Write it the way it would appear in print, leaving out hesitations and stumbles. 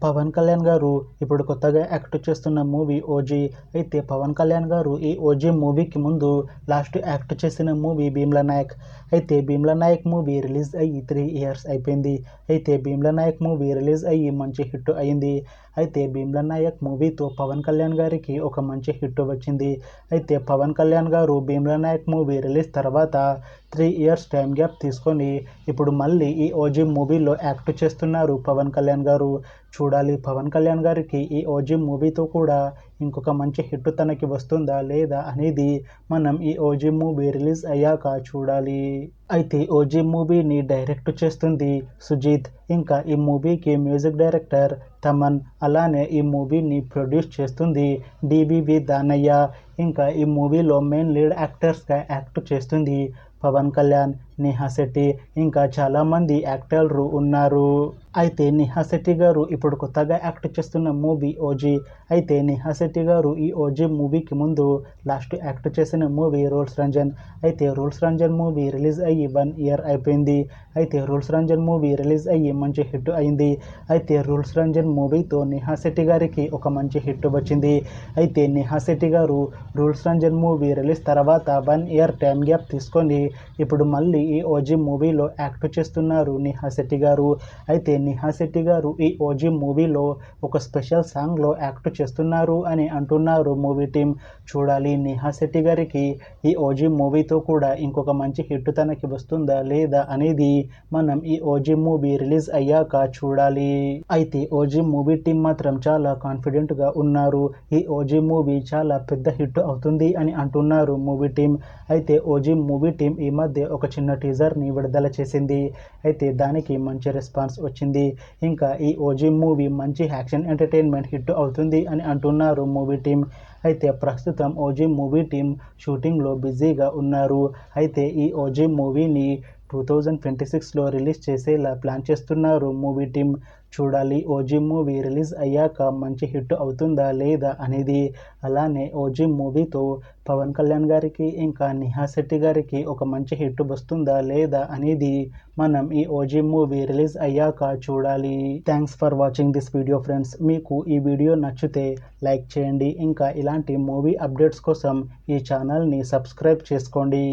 పవన్ కళ్యాణ్ గారు ఇప్పుడు కొత్తగా యాక్ట్ చేస్తున్న మూవీ ఓజీ. అయితే పవన్ కళ్యాణ్ గారు ఈ ఓజీ మూవీకి ముందు లాస్ట్ యాక్ట్ చేసిన మూవీ భీమ్లా నాయక్. అయితే భీమ్లా నాయక్ మూవీ రిలీజ్ అయ్యి 3 years అయిపోయింది. అయితే భీమ్లా నాయక్ మూవీ రిలీజ్ అయ్యి మంచి హిట్ అయింది. అయితే భీమ్లా నాయక్ మూవీతో పవన్ కళ్యాణ్ గారికి ఒక మంచి హిట్ వచ్చింది. అయితే పవన్ కళ్యాణ్ గారు భీమ్లా నాయక్ మూవీ రిలీజ్ తర్వాత 3 years టైం గ్యాప్ తీసుకొని ఇప్పుడు మళ్ళీ ఈ ఓజీ మూవీలో యాక్ట్ చేస్తున్నారు పవన్ కళ్యాణ్ గారు. చూడాలి పవన్ కళ్యాణ్ గారికి ఈ ఓజీ మూవీతో కూడా ఇంకొక మంచి హిట్ తనకి వస్తుందా లేదా అనేది మనం ఈ ఓజీ మూవీ రిలీజ్ అయ్యాక చూడాలి. అయితే ఓజీ మూవీని డైరెక్ట్ చేస్తుంది సుజీత్. ఇంకా ఈ మూవీకి మ్యూజిక్ డైరెక్టర్ తమన్. అలానే ఈ మూవీని ప్రొడ్యూస్ చేస్తుంది డివివి దానయ్య. ఇంకా ఈ మూవీలో మెయిన్ లీడ్ యాక్టర్స్గా యాక్ట్ చేస్తుంది పవన్ కళ్యాణ్, నేహా శెట్టి, ఇంకా చాలామంది యాక్టర్లు ఉన్నారు. అయితే నేహా శెట్టి గారు ఇప్పుడు కొత్తగా యాక్ట్ చేస్తున్న మూవీ ఓజీ. అయితే నేహా శెట్టి గారు ఈ ఓజీ మూవీకి ముందు లాస్ట్ యాక్ట్ చేసిన మూవీ రూల్స్ రంజన్. అయితే రూల్స్ రంజన్ మూవీ రిలీజ్ అయ్యి 1 year అయిపోయింది. అయితే రూల్స్ రంజన్ మూవీ రిలీజ్ అయ్యి మంచి హిట్ అయింది. అయితే రూల్స్ రంజన్ మూవీతో నేహా శెట్టి గారికి ఒక మంచి హిట్ వచ్చింది. అయితే నేహా శెట్టి గారు రూల్స్ రంజన్ మూవీ రిలీజ్ తర్వాత 1 year టైం గ్యాప్ తీసుకొని ఇప్పుడు మళ్ళీ ఈ ఓజీ మూవీలో యాక్ట్ చేస్తున్నారు నేహా శెట్టి గారు. అయితే నేహా శెట్టి గారు ఈ ఓజీ మూవీలో ఒక స్పెషల్ సాంగ్లో యాక్ట్ చేస్తున్నారు అని అంటున్నారు మూవీ టీం. చూడాలి నేహా శెట్టి గారికి ఈ ఓజీ మూవీతో కూడా ఇంకొక మంచి హిట్ తనకి వస్తుందా లేదా అనేది మనం ఈ ఓజీ మూవీ రిలీజ్ అయ్యాక చూడాలి. అయితే ఓజీ మూవీ టీం మాత్రం చాలా కాన్ఫిడెంట్గా ఉన్నారు. ఈ ఓజీ మూవీ చాలా పెద్ద హిట్ అవుతుంది అని అంటున్నారు మూవీ టీం. అయితే ఓజీ మూవీ టీం ఈ మధ్య ఒక చిన్న టీజర్ని విడుదల చేసింది. అయితే దానికి మంచి రెస్పాన్స్ వచ్చింది. ఇంకా ఈ ఓజీ మూవీ మంచి యాక్షన్ ఎంటర్టైన్మెంట్ హిట్ అవుతుంది అని అంటున్నారు మూవీ టీం. అయితే ప్రస్తుతం ఓజీ మూవీ టీం షూటింగ్లో బిజీగా ఉన్నారు. అయితే ఈ ఓజీ మూవీని 2026లో రిలీజ్ చేసేలా ప్లాన్ చేస్తున్నారు మూవీ టీం. చూడాలి ఓజీ మూవీ రిలీజ్ అయ్యాక మంచి హిట్ అవుతుందా లేదా అనేది. అలానే ఓజీ మూవీతో పవన్ కళ్యాణ్ గారికి ఇంకా నేహా శెట్టి గారికి ఒక మంచి హిట్ వస్తుందా లేదా అనేది మనం ఈ ఓజీ మూవీ రిలీజ్ అయ్యాక చూడాలి. Thanks for watching this video friends. మీకు ఈ వీడియో నచ్చితే లైక్ చేయండి. ఇంకా ఇలాంటి మూవీ అప్డేట్స్ కోసం ఈ ఛానల్ని సబ్స్క్రైబ్ చేసుకోండి.